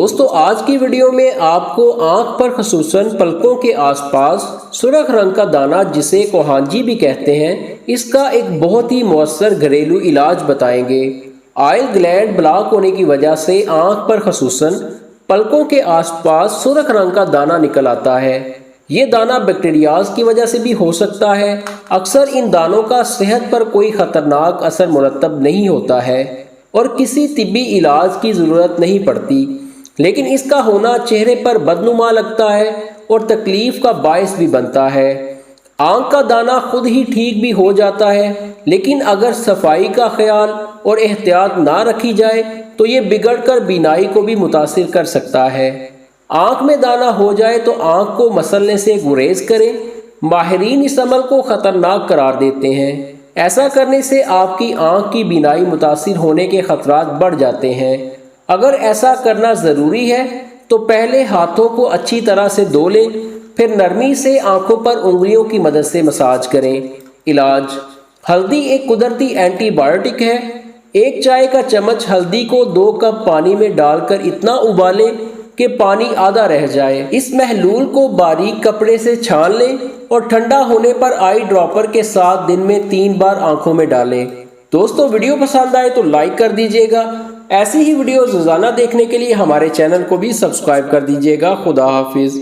دوستو آج کی ویڈیو میں آپ کو آنکھ پر خصوصاً پلکوں کے آس پاس سرخ رنگ کا دانہ جسے کوہانجی بھی کہتے ہیں، اس کا ایک بہت ہی مؤثر گھریلو علاج بتائیں گے۔ آئل گلینڈ بلاک ہونے کی وجہ سے آنکھ پر خصوصاً پلکوں کے آس پاس سرخ رنگ کا دانہ نکل آتا ہے۔ یہ دانہ بیکٹیریاز کی وجہ سے بھی ہو سکتا ہے۔ اکثر ان دانوں کا صحت پر کوئی خطرناک اثر مرتب نہیں ہوتا ہے اور کسی طبی علاج کی ضرورت نہیں پڑتی، لیکن اس کا ہونا چہرے پر بدنما لگتا ہے اور تکلیف کا باعث بھی بنتا ہے۔ آنکھ کا دانہ خود ہی ٹھیک بھی ہو جاتا ہے، لیکن اگر صفائی کا خیال اور احتیاط نہ رکھی جائے تو یہ بگڑ کر بینائی کو بھی متاثر کر سکتا ہے۔ آنکھ میں دانہ ہو جائے تو آنکھ کو مسلنے سے گریز کریں۔ ماہرین اس عمل کو خطرناک قرار دیتے ہیں۔ ایسا کرنے سے آپ کی آنکھ کی بینائی متاثر ہونے کے خطرات بڑھ جاتے ہیں۔ اگر ایسا کرنا ضروری ہے تو پہلے ہاتھوں کو اچھی طرح سے دھو لیں، پھر نرمی سے آنکھوں پر انگلیوں کی مدد سے مساج کریں۔ علاج: ہلدی ایک قدرتی اینٹی بائیوٹک ہے۔ ایک چائے کا چمچ ہلدی کو 2 کپ پانی میں ڈال کر اتنا ابالیں کہ پانی آدھا رہ جائے۔ اس محلول کو باریک کپڑے سے چھان لیں اور ٹھنڈا ہونے پر آئی ڈراپر کے ساتھ دن میں 3 بار آنکھوں میں ڈالیں۔ دوستو ویڈیو پسند آئے تو لائک کر دیجیے گا۔ ایسی ہی ویڈیوز روزانہ دیکھنے کے لیے ہمارے چینل کو بھی سبسکرائب کر دیجیے گا۔ خدا حافظ۔